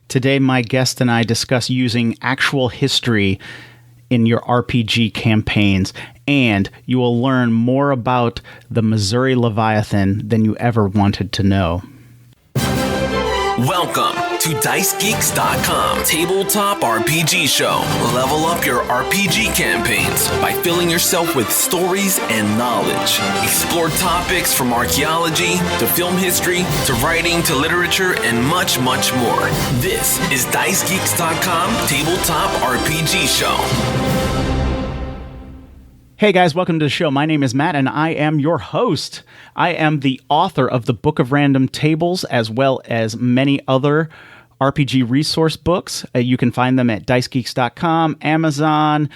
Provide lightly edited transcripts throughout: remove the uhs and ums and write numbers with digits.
Today, my guest and I discuss using actual history in your RPG campaigns, and you will learn more about the Missouri Leviathan than you ever wanted to know. Welcome to DiceGeeks.com Tabletop RPG Show. Level up your RPG campaigns by filling yourself with stories and knowledge. Explore topics from archaeology to film history to writing to literature and much, much more. This is DiceGeeks.com Tabletop RPG Show. Hey guys, welcome to the show. My name is Matt, and I am your host. I am the author of the Book of Random Tables, as well as many other RPG resource books. You can find them at DiceGeeks.com, Amazon,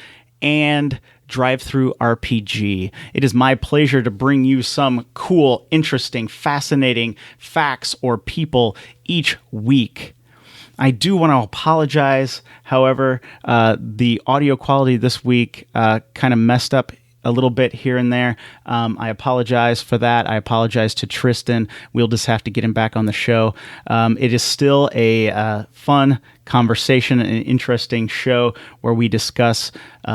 and Drive-Thru RPG. It is my pleasure to bring you some cool, interesting, fascinating facts or people each week. I do want to apologize, however, the audio quality this week kind of messed up a little bit here and there. I apologize for that. I apologize to Tristan. We'll just have to get him back on the show. It is still a fun conversation, an interesting show where we discuss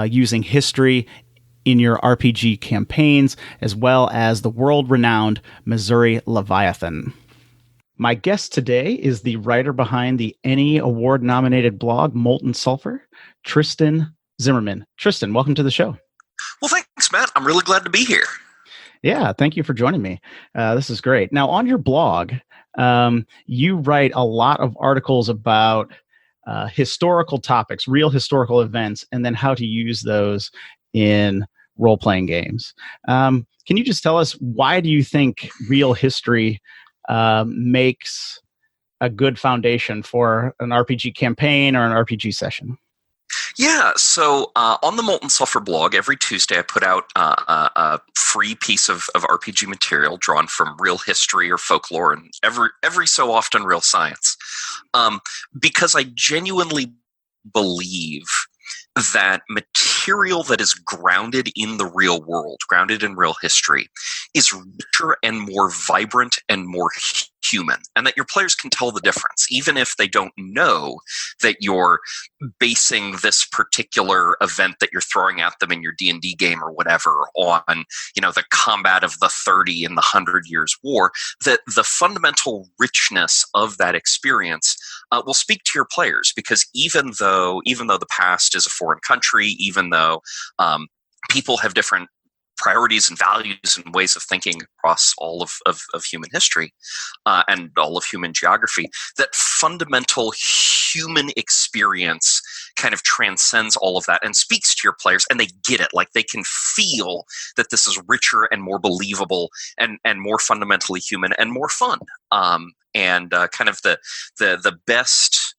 using history in your RPG campaigns, as well as the world-renowned Missouri Leviathan. My guest today is the writer behind the Emmy Award-nominated blog Molten Sulfur, Tristan Zimmerman. Tristan, welcome to the show. Well, thanks, Matt. I'm really glad to be here. Yeah, thank you for joining me. This is great. Now, on your blog, you write a lot of articles about historical topics, real historical events, and then how to use those in role-playing games. Can you just tell us, why do you think real history makes a good foundation for an RPG campaign or an RPG session? Yeah, so on the Molten Sulfur blog, every Tuesday I put out a free piece of RPG material drawn from real history or folklore, and every so often real science. Because I genuinely believe that material that is grounded in the real world, grounded in real history, is richer and more vibrant and more human, and that your players can tell the difference, even if they don't know that you're basing this particular event that you're throwing at them in your D&D game or whatever on, the combat of the 30 and the 100 Years' War. That the fundamental richness of that experience will speak to your players, because even though the past is a foreign country, even though people have different priorities and values and ways of thinking across all of human history and all of human geography, that fundamental human experience kind of transcends all of that and speaks to your players, and they get it. Like, they can feel that this is richer and more believable and more fundamentally human and more fun. Kind of the best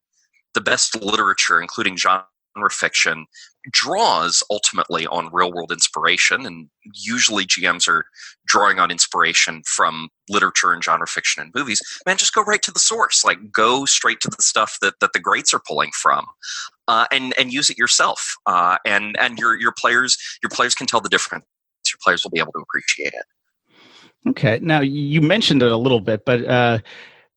literature, including genre fiction, draws ultimately on real world inspiration, and usually GMs are drawing on inspiration from literature and genre fiction and movies. Man, just go right to the source. Like, go straight to the stuff that the greats are pulling from, and use it yourself. And your players can tell the difference. Your players will be able to appreciate it. Okay. Now, you mentioned it a little bit, but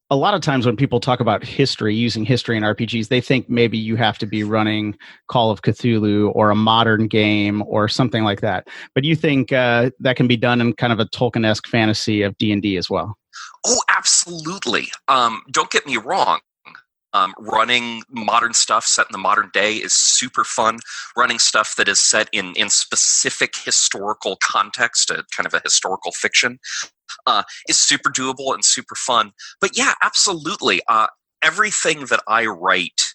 a lot of times when people talk about history, using history in RPGs, they think maybe you have to be running Call of Cthulhu or a modern game or something like that. But you think that can be done in kind of a Tolkien-esque fantasy of D&D as well? Oh, absolutely. Don't get me wrong. Running modern stuff set in the modern day is super fun. Running stuff that is set in specific historical context, a kind of a historical fiction, is super doable and super fun. But yeah, absolutely. Everything that I write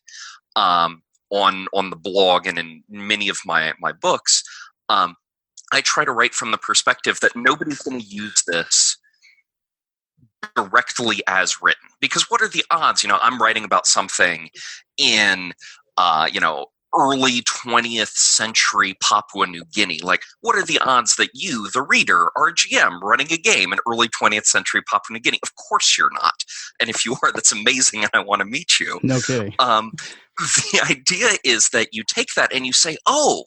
on the blog and in many of my books, I try to write from the perspective that nobody's going to use this directly as written, because what are the odds? I'm writing about something in early 20th century Papua New Guinea. Like, what are the odds that you, the reader, are a GM running a game in early 20th century Papua New Guinea? Of course you're not. And if you are, that's amazing, and I want to meet you. No kidding. The idea is that you take that and you say, oh,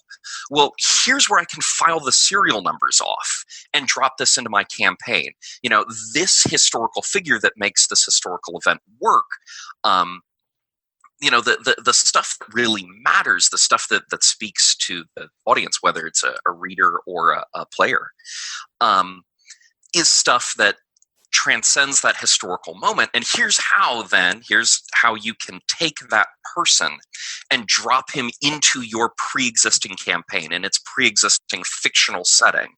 well, here's where I can file the serial numbers off and drop this into my campaign. This historical figure that makes this historical event work the stuff that really matters, the stuff that speaks to the audience, whether it's a reader or a player, is stuff that transcends that historical moment. And here's how you can take that person and drop him into your pre-existing campaign and its pre-existing fictional setting.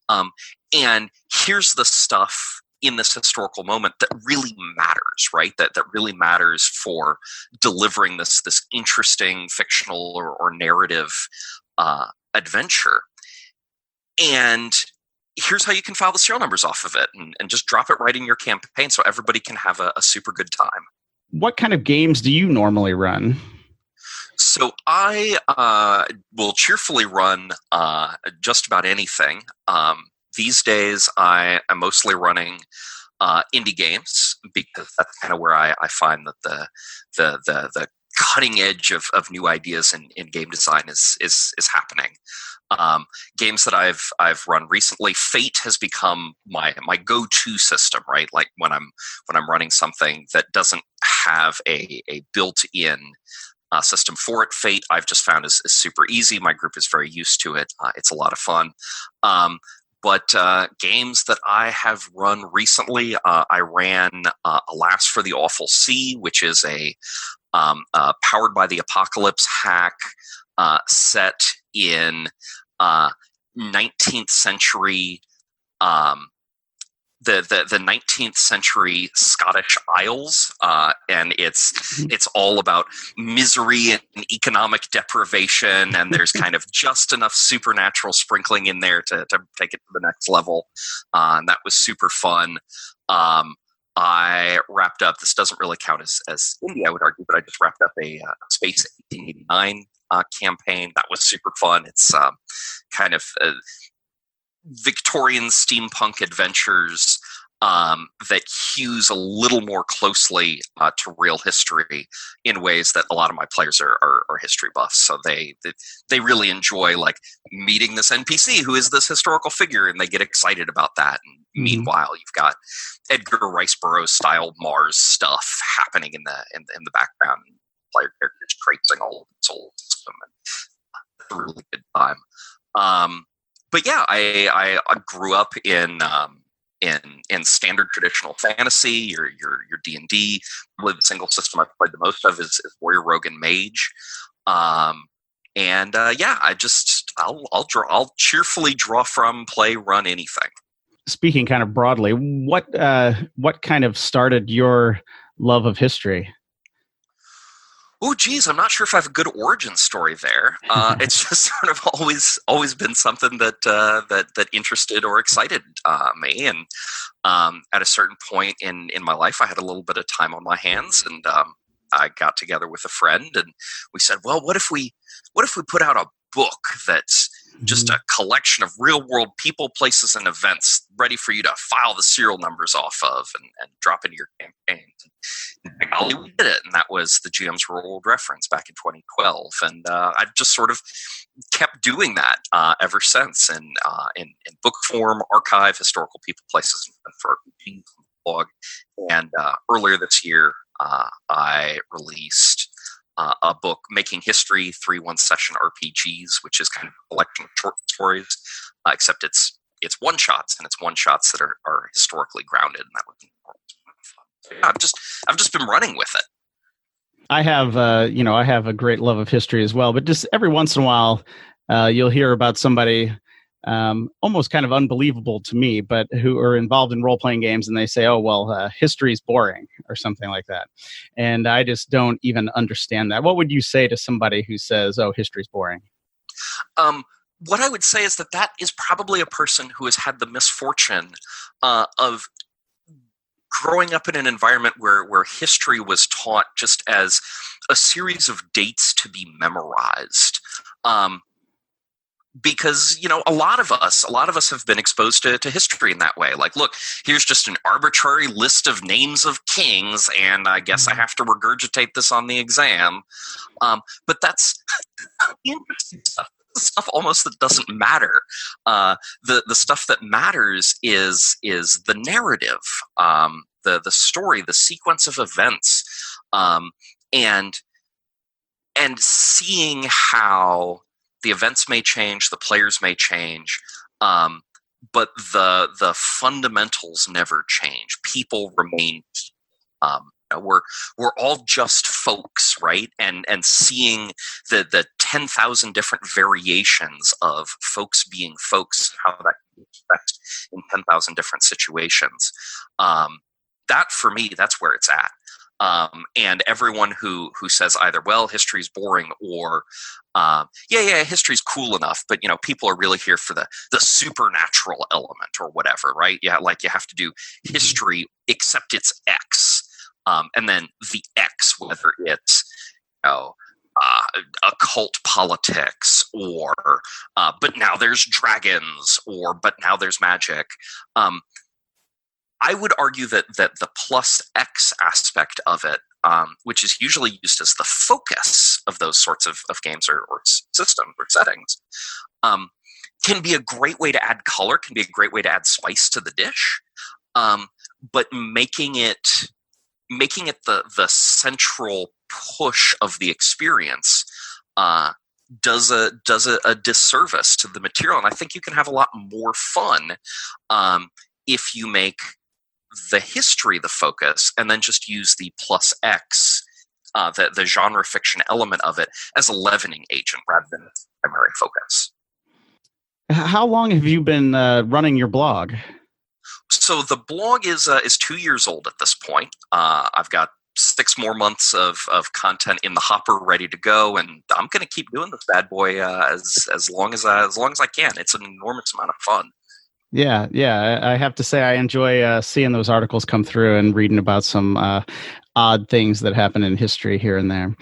And here's the stuff in this historical moment that really matters, right? That really matters for delivering this interesting fictional or narrative adventure. And here's how you can file the serial numbers off of it and just drop it right in your campaign so everybody can have a super good time. What kind of games do you normally run? So I will cheerfully run just about anything. These days, I'm mostly running indie games because that's kind of where I find that the cutting edge of new ideas in game design is happening. Games that I've run recently, Fate has become my go-to system, right? Like when I'm running something that doesn't have a built-in system for it, Fate I've just found is super easy. My group is very used to it. It's a lot of fun. But games that I have run recently, I ran Alas for the Awful Sea, which is a powered by the apocalypse hack set in 19th century, the 19th century Scottish Isles, and it's all about misery and economic deprivation, and there's kind of just enough supernatural sprinkling in there to take it to the next level, and that was super fun. I wrapped up, this doesn't really count as indie, I would argue, but I just wrapped up a Space 1889 campaign. That was super fun. It's kind of Victorian steampunk adventures that hews a little more closely to real history in ways that a lot of my players are history buffs. So they really enjoy like meeting this NPC who is this historical figure, and they get excited about that. And meanwhile, you've got Edgar Rice Burroughs style Mars stuff happening in the background. Player characters tracing all of the soul system, and it's a really good time. But yeah, I grew up in standard traditional fantasy, your D&D. Probably the single system I've played the most of is Warrior, Rogue, and Mage. Yeah, I'll cheerfully draw from, play, run anything. Speaking kind of broadly, what kind of started your love of history? Oh, geez, I'm not sure if I have a good origin story there. It's just sort of always been something that interested or excited me. And at a certain point in my life, I had a little bit of time on my hands, and I got together with a friend, and we said, well, what if we put out a book that's just a collection of real world people, places, and events ready for you to file the serial numbers off of and drop into your campaign. And golly, we did it. And that was the GM's Real World Reference back in 2012. And I've just sort of kept doing that ever since in book form, archive, historical people, places, and for RPGs blog. And earlier this year, I released a book, Making History, 3 1-session RPGs, which is kind of a collection of short stories, except it's one-shots, and it's one-shots that are historically grounded, and that was fun. So yeah, I've just been running with it. I have a great love of history as well, but just every once in a while, you'll hear about somebody almost kind of unbelievable to me, but who are involved in role-playing games, and they say, oh, well, history is boring or something like that. And I just don't even understand that. What would you say to somebody who says, oh, history is boring? What I would say is that is probably a person who has had the misfortune of growing up in an environment where history was taught just as a series of dates to be memorized. Because, a lot of us have been exposed to history in that way. Like, look, here's just an arbitrary list of names of kings, and I guess I have to regurgitate this on the exam. But that's interesting stuff. The stuff almost that doesn't matter. The stuff that matters is the narrative, the story, the sequence of events, and and seeing how the events may change, the players may change, but the fundamentals never change. People remain. We're all just folks, right? And seeing the 10,000 different variations of folks being folks, how that can be expressed in 10,000 different situations. That for me, that's where it's at. And everyone who says either, well, history's boring, or history's cool enough, but people are really here for the supernatural element or whatever, right? Yeah, like you have to do history except it's X, and then the X, whether it's occult politics, or but now there's dragons, or but now there's magic. I would argue that the plus X aspect of it, which is usually used as the focus of those sorts of games or systems or settings, can be a great way to add color, can be a great way to add spice to the dish, but making it the central push of the experience does a disservice to the material. And I think you can have a lot more fun if you make the history the focus, and then just use the plus X, the genre fiction element of it, as a leavening agent rather than its primary focus. How long have you been running your blog? So the blog is 2 years old at this point. I've got 6 more months of content in the hopper ready to go, and I'm going to keep doing this bad boy as long as I can. It's an enormous amount of fun. Yeah. I have to say I enjoy seeing those articles come through and reading about some odd things that happen in history here and there.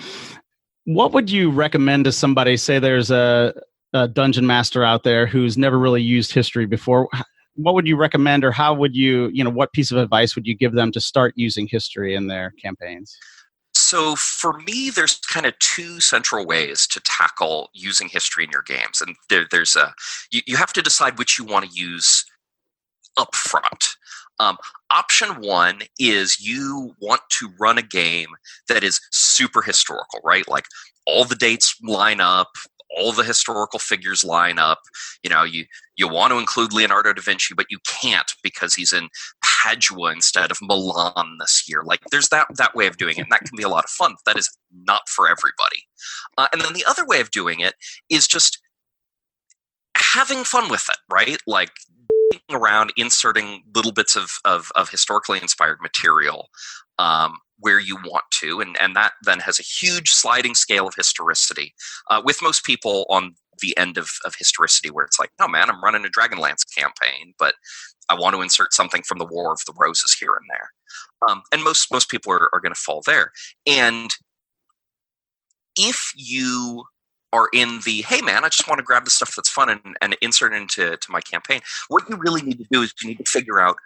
What would you recommend to somebody, say there's a dungeon master out there who's never really used history before? What would you recommend, or how would you, what piece of advice would you give them to start using history in their campaigns? So for me, there's kind of 2 central ways to tackle using history in your games. And there's you have to decide which you want to use up front. Option 1 is you want to run a game that is super historical, right? Like all the dates line up, all the historical figures line up. You want to include Leonardo da Vinci, but you can't because he's in Padua instead of Milan this year. Like there's that way of doing it, and that can be a lot of fun. But that is not for everybody. And then the other way of doing it is just having fun with it, right? Like around inserting little bits of historically inspired material where you want to, and that then has a huge sliding scale of historicity, with most people on the end of historicity, where it's like, no man, I'm running a Dragonlance campaign, but I want to insert something from the War of the Roses here and there. And most people are going to fall there. And if you are in the, hey man, I just want to grab the stuff that's fun and insert it into my campaign, what you really need to do is you need to figure out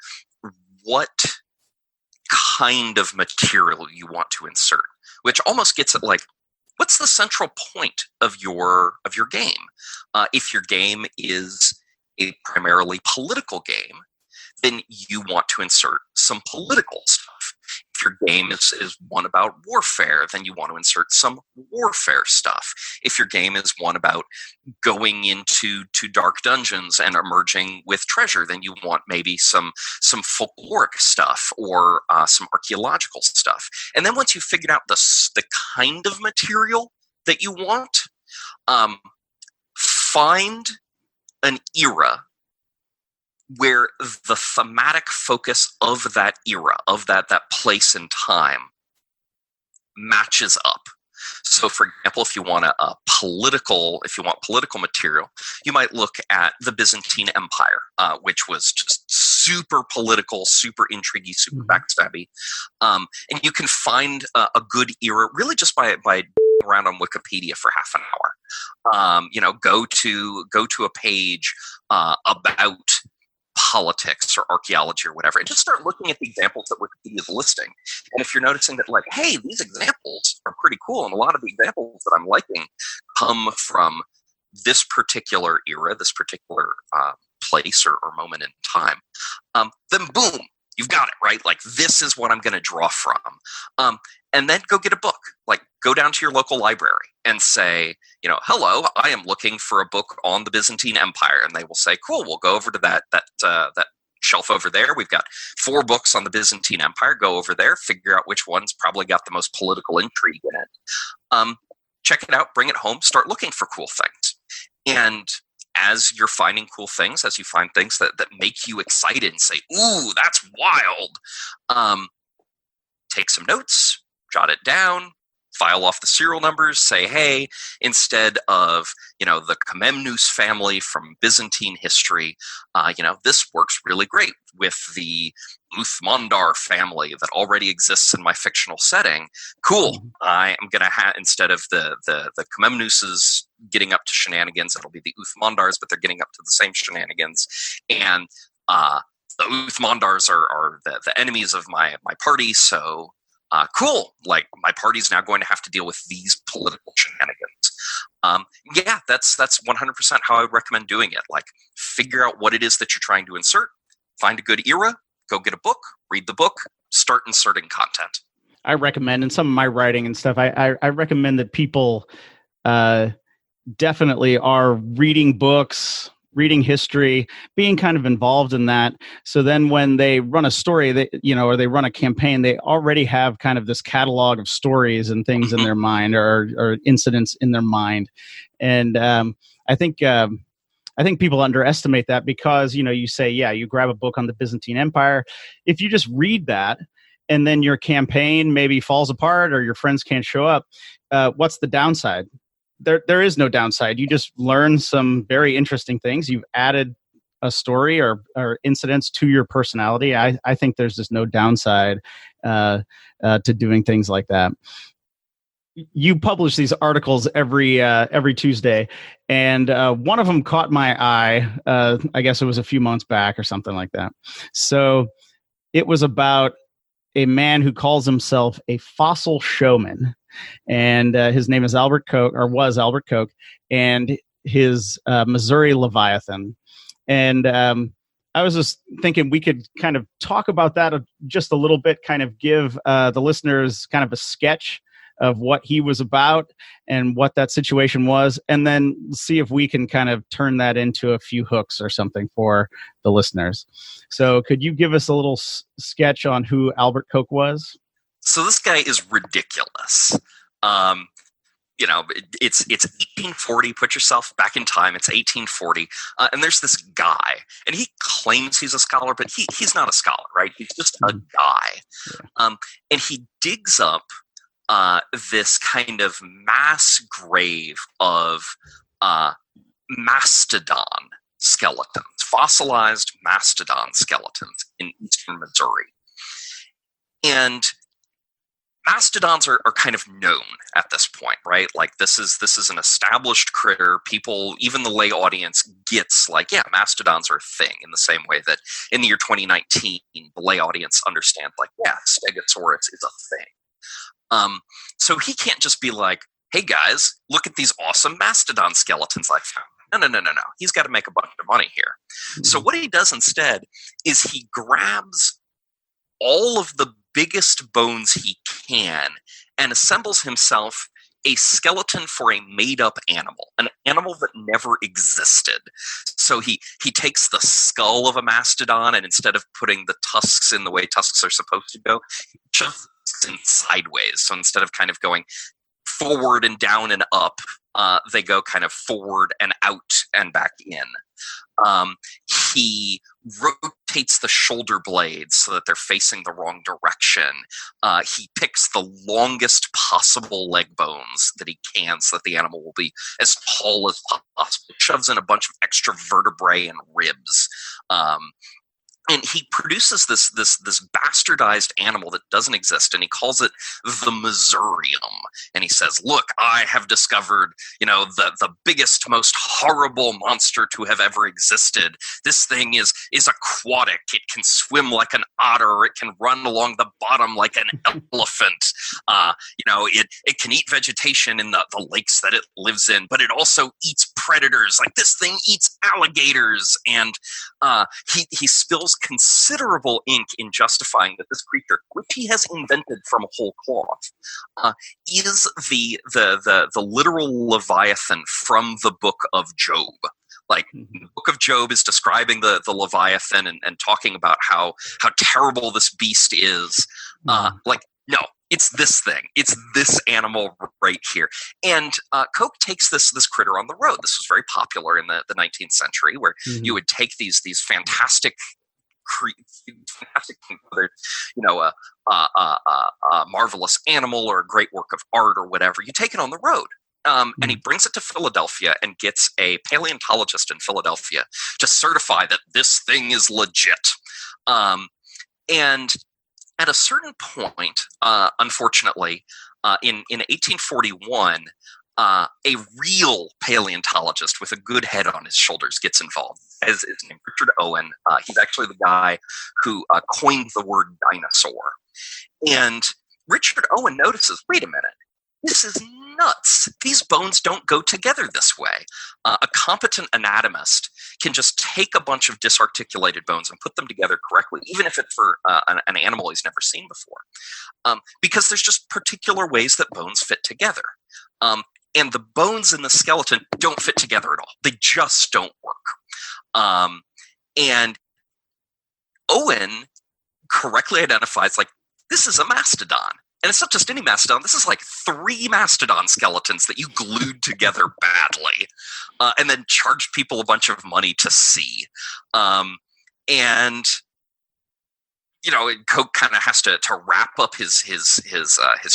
what kind of material you want to insert, which almost gets at like, what's the central point of your game? If your game is a primarily political game, then you want to insert some political stuff. If your game is one about warfare, then you want to insert some warfare stuff. If your game is one about going into dark dungeons and emerging with treasure, then you want maybe some folkloric stuff or some archaeological stuff. And then once you've figured out the kind of material that you want, find an era where the thematic focus of that era, of that place and time, matches up. So, for example, if you want political material, you might look at the Byzantine Empire, which was just super political, super intriguey, super backstabby, and you can find a good era really just by around on Wikipedia for half an hour. Go to a page about politics or archaeology or whatever, and just start looking at the examples that Wikipedia is listing. And if you're noticing that, like, hey, these examples are pretty cool, and a lot of the examples that I'm liking come from this particular era, this particular place or moment in time, then boom, you've got it, right? Like, this is what I'm going to draw from. And then go get a book. Like, go down to your local library and say, hello, I am looking for a book on the Byzantine Empire. And they will say, cool, we'll go over to that shelf over there. We've got 4 books on the Byzantine Empire. Go over there, figure out which one's probably got the most political intrigue in it. Check it out, bring it home, start looking for cool things. And as you're finding cool things, as you find things that make you excited and say, ooh, that's wild, take some notes, jot it down, file off the serial numbers, say, hey, instead of, the Komnenos family from Byzantine history, this works really great with the Uthmandar family that already exists in my fictional setting. Cool. I am going to have, instead of the Komnenoses getting up to shenanigans, it'll be the Uthmandars, but they're getting up to the same shenanigans. And the Uthmandars are the enemies of my party, so cool. Like, my party's now going to have to deal with these political shenanigans. That's 100% how I would recommend doing it. Like, figure out what it is that you're trying to insert, find a good era, go get a book, read the book, start inserting content. I recommend, in some of my writing and stuff, I recommend that people definitely are reading books, reading history, being kind of involved in that. So then when they run a story, or they run a campaign, they already have kind of this catalog of stories and things in their mind, or incidents in their mind. And I think people underestimate that because, you say, you grab a book on the Byzantine Empire. If you just read that and then your campaign maybe falls apart or your friends can't show up, what's the downside? There is no downside. You just learn some very interesting things. You've added a story or incidents to your personality. I think there's just no downside to doing things like that. You publish these articles every Tuesday, and one of them caught my eye. I guess it was a few months back or something like that. So it was about a man who calls himself a fossil showman. And his name is Albert Koch, or was Albert Koch, and his Missouri Leviathan. And I was just thinking we could kind of talk about that just a little bit, kind of give the listeners kind of a sketch of what he was about and what that situation was, and then see if we can kind of turn that into a few hooks or something for the listeners. So could you give us a little sketch on who Albert Koch was? So this guy is ridiculous. It's 1840. Put yourself back in time. It's 1840, and there's this guy, and he claims he's a scholar, but he's not a scholar, right? He's just a guy, and he digs up this kind of mass grave of mastodon skeletons, fossilized mastodon skeletons in eastern Missouri, and mastodons are kind of known at this point, right? Like, this is an established critter. People, even the lay audience, gets like, yeah, mastodons are a thing, in the same way that in the year 2019, the lay audience understand, like, yeah, Stegosaurus is a thing. So he can't just be like, hey guys, look at these awesome mastodon skeletons I found. No. He's got to make a bunch of money here. Mm-hmm. So what he does instead is he grabs all of the biggest bones he can and assembles himself a skeleton for a made-up animal, an animal that never existed. So he takes the skull of a mastodon, and instead of putting the tusks in the way tusks are supposed to go, he just in sideways. So instead of kind of going forward and down and up, they go kind of forward and out and back in. He rotates the shoulder blades so that they're facing the wrong direction. He picks the longest possible leg bones that he can so that the animal will be as tall as possible. Shoves in a bunch of extra vertebrae and ribs. And he produces this bastardized animal that doesn't exist, and he calls it the Missourium. And he says, look, I have discovered, the biggest, most horrible monster to have ever existed. This thing is aquatic. It can swim like an otter. It can run along the bottom like an elephant. It can eat vegetation in the lakes that it lives in, but it also eats predators. Like, this thing eats alligators. And he spills considerable ink in justifying that this creature, which he has invented from whole cloth, is the literal Leviathan from the Book of Job. Like, the Book of Job is describing the Leviathan and talking about how terrible this beast is. No, it's this thing. It's this animal right here. And Koch takes this critter on the road. This was very popular in the 19th century, where you would take these fantastic whether a marvelous animal or a great work of art or whatever, you take it on the road. And he brings it to Philadelphia and gets a paleontologist in Philadelphia to certify that this thing is legit. And at a certain point, unfortunately, in 1841, a real paleontologist with a good head on his shoulders gets involved. His name Richard Owen. He's actually the guy who coined the word dinosaur. And Richard Owen notices, wait a minute, this is nuts. These bones don't go together this way. A competent anatomist can just take a bunch of disarticulated bones and put them together correctly, even if it's for an animal he's never seen before. Because there's just particular ways that bones fit together. And the bones in the skeleton don't fit together at all. They just don't work. And Owen correctly identifies, like, this is a mastodon. And it's not just any mastodon. This is like 3 mastodon skeletons that you glued together badly, and then charged people a bunch of money to see. And Koch kind of has to wrap up his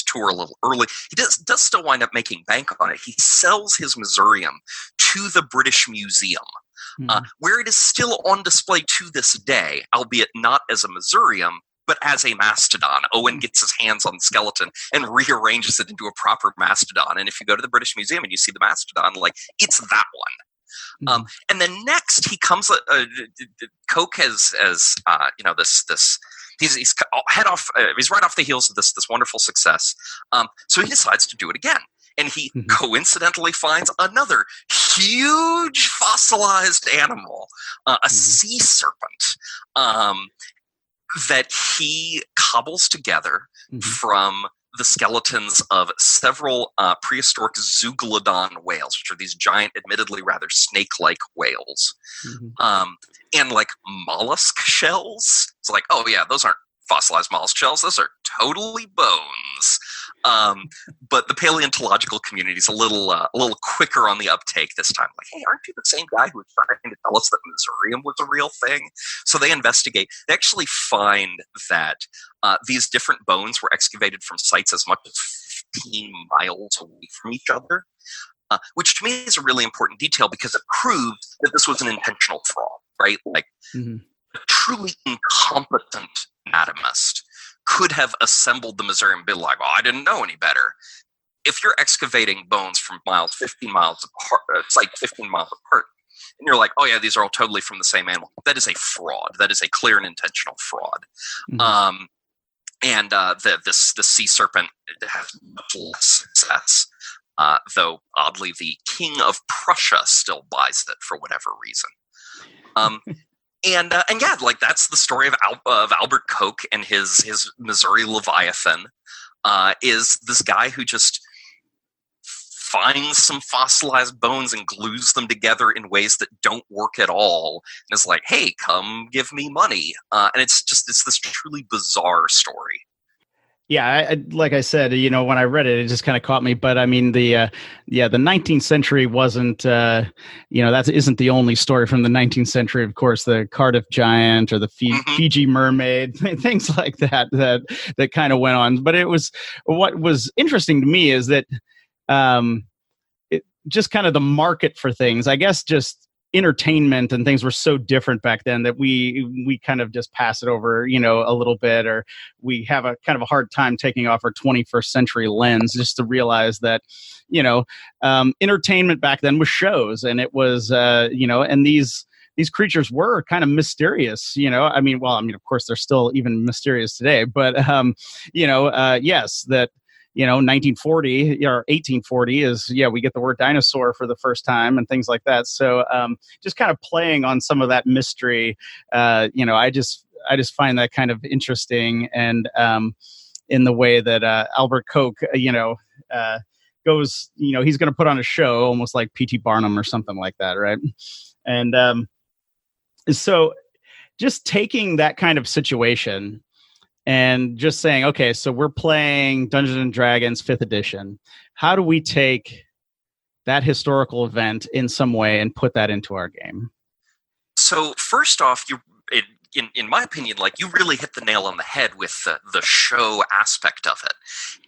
tour a little early. He does still wind up making bank on it. He sells his Missourium to the British Museum, where it is still on display to this day, albeit not as a Missourium, but as a mastodon. Owen gets his hands on the skeleton and rearranges it into a proper mastodon. And if you go to the British Museum and you see the mastodon, like, it's that one. And then next he comes, Koch has this. He's right off the heels of this wonderful success. So he decides to do it again. And he coincidentally finds another huge fossilized animal, a sea serpent, that he cobbles together from the skeletons of several prehistoric zeuglodon whales, which are these giant, admittedly rather snake-like whales, and like mollusk shells. It's like, oh yeah, those aren't fossilized mollusk shells; those are totally bones. But the paleontological community is a little quicker on the uptake this time. Like, hey, aren't you the same guy who was trying to tell us that Missourium was a real thing? So they investigate. They actually find that these different bones were excavated from sites as much as 15 miles away from each other, which to me is a really important detail because it proves that this was an intentional fraud, right? Like, a truly incompetent anatomist could have assembled the Missourium and been like, oh, I didn't know any better. If you're excavating bones from 15 miles apart, it's like 15 miles apart, and you're like, oh yeah, these are all totally from the same animal, that is a fraud. That is a clear and intentional fraud. And the sea serpent has much less success, though oddly the King of Prussia still buys it for whatever reason. And yeah, like, that's the story of Albert Koch and his Missouri Leviathan. Is this guy who just finds some fossilized bones and glues them together in ways that don't work at all, and is like, hey, come give me money. And it's this truly bizarre story. Yeah, like I said, when I read it, it just kind of caught me. But I mean, the 19th century wasn't, that isn't the only story from the 19th century. Of course, the Cardiff Giant or the Fiji Mermaid, things like that kind of went on. But what was interesting to me is that it just kind of the market for things, I guess, just entertainment and things were so different back then that we kind of just pass it over, a little bit, or we have a kind of a hard time taking off our 21st century lens just to realize that, entertainment back then was shows, and it was, and these creatures were kind of mysterious, of course they're still even mysterious today, but, yes, that, 1940 or 1840 is, we get the word dinosaur for the first time and things like that. So just kind of playing on some of that mystery, I just find that kind of interesting. And in the way that Albert Koch, goes, he's going to put on a show almost like P.T. Barnum or something like that, right? And so just taking that kind of situation and just saying, okay, so we're playing Dungeons and Dragons 5th edition. How do we take that historical event in some way and put that into our game? So first off, in my opinion, like, you really hit the nail on the head with the show aspect of it.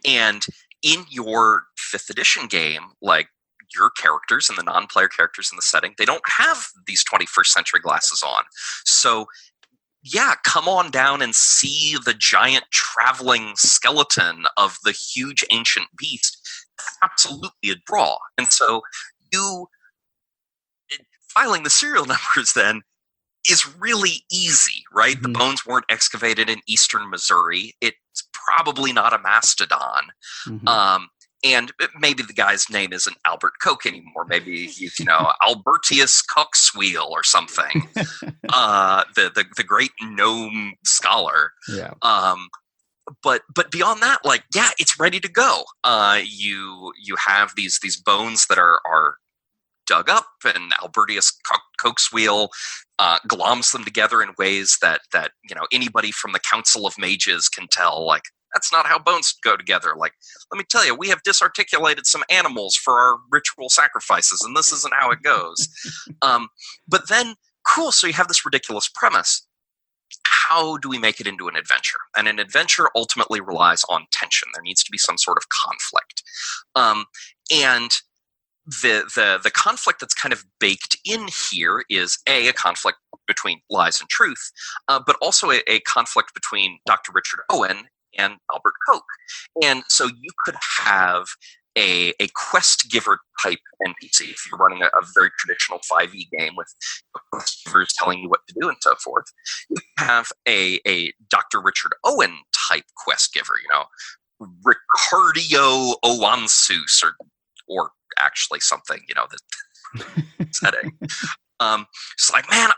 And in your 5th edition game, like, your characters and the non-player characters in the setting, they don't have these 21st century glasses on. So yeah, come on down and see the giant traveling skeleton of the huge ancient beast. That's absolutely a draw. And so filing the serial numbers then is really easy, right? Mm-hmm. The bones weren't excavated in eastern Missouri. It's probably not a mastodon. Mm-hmm. And maybe the guy's name isn't Albert Koch anymore. Maybe he's, Albertius Coxwheel or something. The great gnome scholar. Yeah. But beyond that, like, yeah, it's ready to go. You have these bones that are dug up, and Albertius Coxwheel gloms them together in ways that anybody from the Council of Mages can tell, like, that's not how bones go together. Like, let me tell you, we have disarticulated some animals for our ritual sacrifices, and this isn't how it goes. But then, cool, so you have this ridiculous premise. How do we make it into an adventure? And an adventure ultimately relies on tension. There needs to be some sort of conflict. And the conflict that's kind of baked in here is a conflict between lies and truth, but also a conflict between Dr. Richard Owen and Albert Koch. And so you could have a quest giver type NPC if you're running a very traditional 5e game with quest givers telling you what to do and so forth. You have a Dr. Richard Owen type quest giver, Ricardio Owansus or actually something, that setting. It's like, man,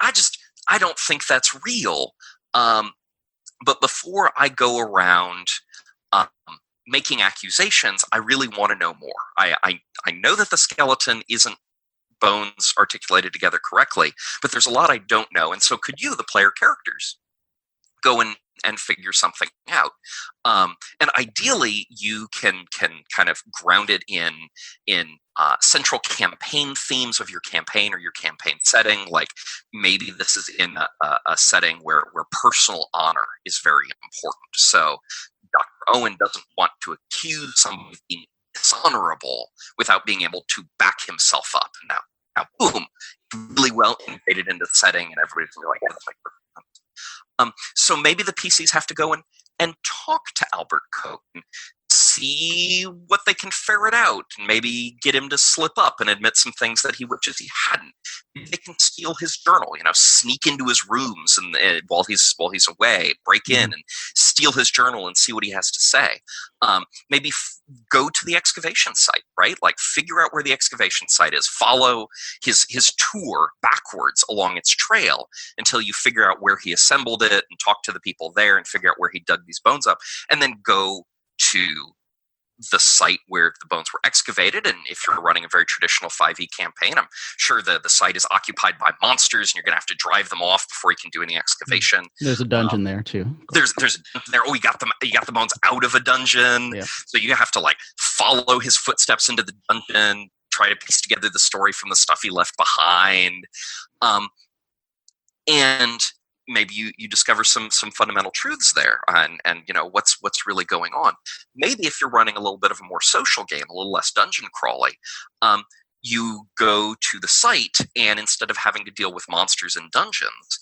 I don't think that's real. But before I go around making accusations, I really want to know more. I know that the skeleton isn't bones articulated together correctly, but there's a lot I don't know. And so could you, the player characters, go and figure something out? And ideally, you can kind of ground it in central campaign themes of your campaign or your campaign setting. Like, maybe this is in a setting where personal honor is very important. So Dr. Owen doesn't want to accuse someone of being dishonorable without being able to back himself up. Now, boom, really well integrated into the setting, and everybody's really like, yeah, that's my perfect. So maybe the PCs have to go and talk to Albert Koch and see what they can ferret out, and maybe get him to slip up and admit some things that he wishes he hadn't. They can steal his journal, sneak into his rooms and while he's away, break in and steal his journal and see what he has to say. Maybe go to the excavation site, right? Like, figure out where the excavation site is. Follow his tour backwards along its trail until you figure out where he assembled it, and talk to the people there and figure out where he dug these bones up, and then go to the site where the bones were excavated. And if you're running a very traditional 5e campaign, I'm sure the site is occupied by monsters, and you're going to have to drive them off before you can do any excavation. There's a dungeon there too. There's a dungeon there. Oh, you got the bones out of a dungeon. Yeah. So you have to, like, follow his footsteps into the dungeon, try to piece together the story from the stuff he left behind. And maybe you discover some fundamental truths there, and what's really going on. Maybe if you're running a little bit of a more social game, a little less dungeon crawly, you go to the site, and instead of having to deal with monsters and dungeons,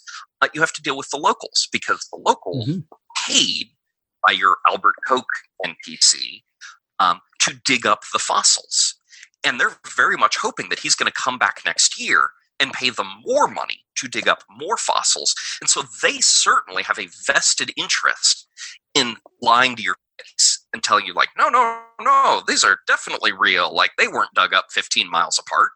you have to deal with the locals, because the locals paid by your Albert Koch NPC to dig up the fossils, and they're very much hoping that he's going to come back next year and pay them more money to dig up more fossils. And so they certainly have a vested interest in lying to your face and telling you like, no, these are definitely real. Like they weren't dug up 15 miles apart.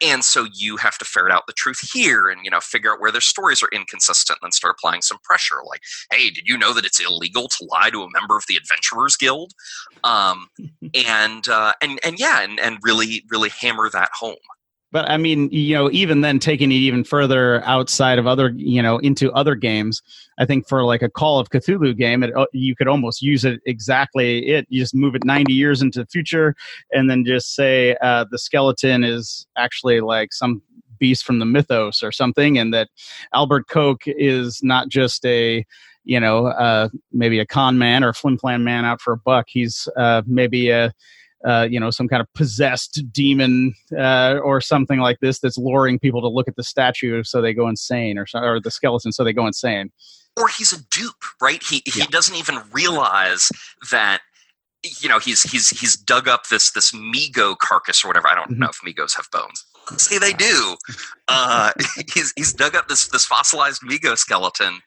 And so you have to ferret out the truth here and, figure out where their stories are inconsistent and then start applying some pressure. Like, hey, did you know that it's illegal to lie to a member of the Adventurers Guild? And really, really hammer that home. But I mean, even then taking it even further outside of other, into other games, I think for like a Call of Cthulhu game, you could almost use it exactly. You just move it 90 years into the future and then just say the skeleton is actually like some beast from the mythos or something. And that Albert Koch is not just maybe a con man or a flim-flam man out for a buck. He's maybe some kind of possessed demon or something like this that's luring people to look at the statue so they go insane, or the skeleton so they go insane. Or he's a dupe, right? He doesn't even realize that he's dug up this Migo carcass or whatever. I don't know if Migos have bones. Say they do. He's dug up this fossilized Migo skeleton,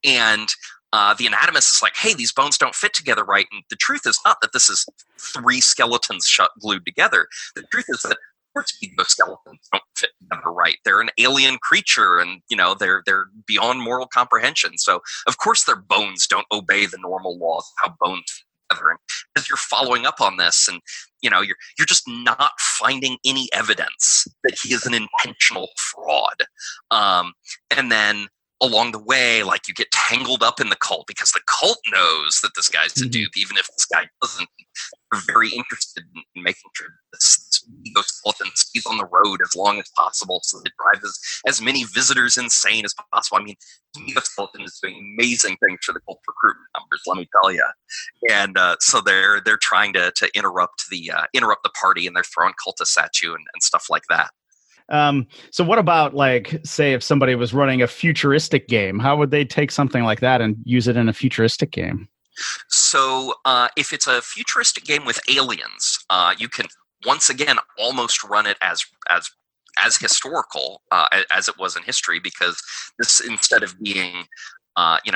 and the anatomist is like, hey, these bones don't fit together right. And the truth is not that this is 3 skeletons glued together. The truth is that Migo skeletons don't fit together right. They're an alien creature, and they're beyond moral comprehension. So of course their bones don't obey the normal laws of how bones fit together. And as you're following up on this, and you're just not finding any evidence that he is an intentional fraud. And then along the way, like, you get tangled up in the cult because the cult knows that this guy's a dupe, even if this guy doesn't. They're very interested in making sure this Migo skeleton stays on the road as long as possible so that it drives as many visitors insane as possible. I mean, the Migo skeleton is doing amazing things for the cult recruitment numbers, let me tell you. And so they're trying to interrupt the party, and they're throwing cultists at you and stuff like that. So what about, like, say if somebody was running a futuristic game, how would they take something like that and use it in a futuristic game? So if it's a futuristic game with aliens, you can once again almost run it as historical as it was in history, because this, instead of being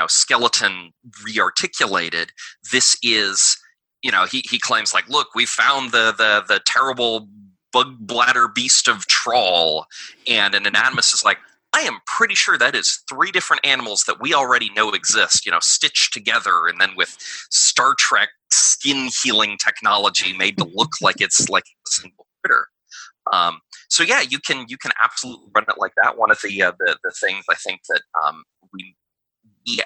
skeleton rearticulated, this is, he claims like, look, we found the terrible bug bladder beast of Trawl, and an anatomist is like, I am pretty sure that is 3 different animals that we already know exist, stitched together, and then with Star Trek skin healing technology made to look like it's like a single critter. So yeah, you can absolutely run it like that. One of the things I think that we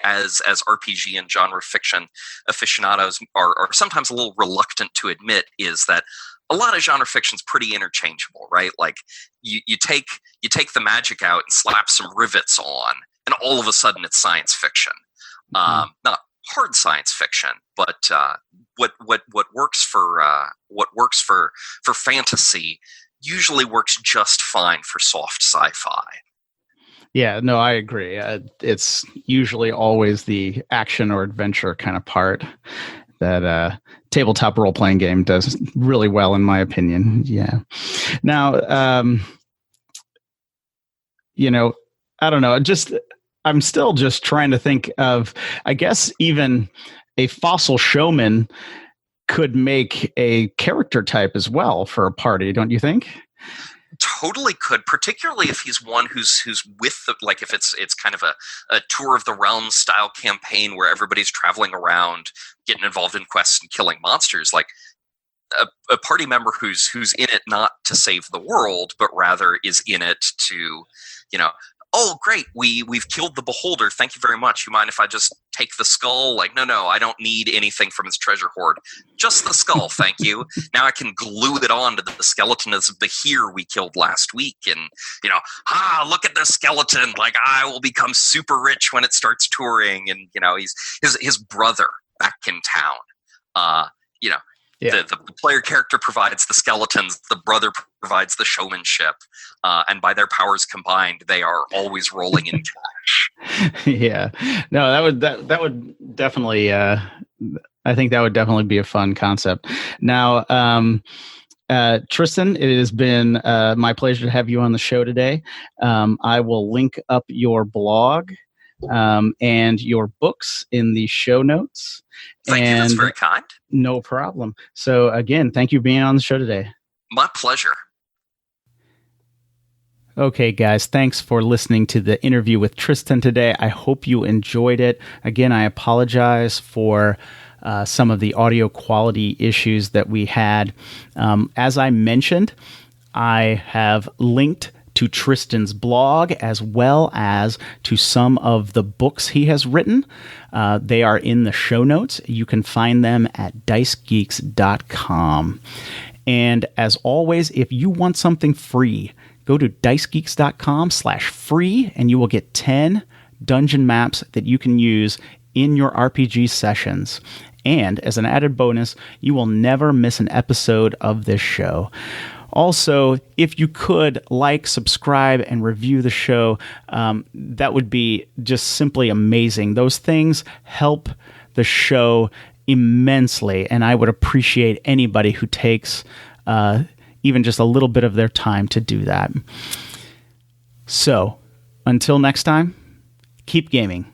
as RPG and genre fiction aficionados are sometimes a little reluctant to admit is that a lot of genre fiction is pretty interchangeable, right? Like you take the magic out and slap some rivets on, and all of a sudden it's science fiction. Not hard science fiction, but what works for fantasy usually works just fine for soft sci-fi. Yeah, no, I agree. It's usually always the action or adventure kind of part that tabletop role-playing game does really well, in my opinion. Yeah. Now, I don't know. I'm still just trying to think of, I guess even a fossil showman could make a character type as well for a party, don't you think? Totally could, particularly if he's one who's with the, like, if it's kind of a tour of the realm style campaign where everybody's traveling around, getting involved in quests and killing monsters. Like a party member who's in it not to save the world, but rather is in it to, oh great, we've killed the beholder, thank you very much. You mind if I just take the skull? Like, no, I don't need anything from his treasure hoard. Just the skull, thank you. Now I can glue it on to the skeleton as the Behir we killed last week. And, look at this skeleton. Like, I will become super rich when it starts touring. And, he's his brother back in town. Yeah. The player character provides the skeletons, the brother provides the showmanship, and by their powers combined, they are always rolling in cash. Yeah, no, that would definitely. I think that would definitely be a fun concept. Now, Tristan, it has been my pleasure to have you on the show today. I will link up your blog and your books in the show notes. Thank you. That's very kind. No problem. So again, thank you for being on the show today. My pleasure. Okay, guys, thanks for listening to the interview with Tristan today. I hope you enjoyed it. Again, I apologize for some of the audio quality issues that we had. As I mentioned, I have linked to Tristan's blog as well as to some of the books he has written. They are in the show notes. You can find them at dicegeeks.com. And as always, if you want something free, go to dicegeeks.com/free and you will get 10 dungeon maps that you can use in your RPG sessions. And as an added bonus, you will never miss an episode of this show. Also, if you could like, subscribe, and review the show, that would be just simply amazing. Those things help the show immensely, and I would appreciate anybody who takes even just a little bit of their time to do that. So, until next time, keep gaming.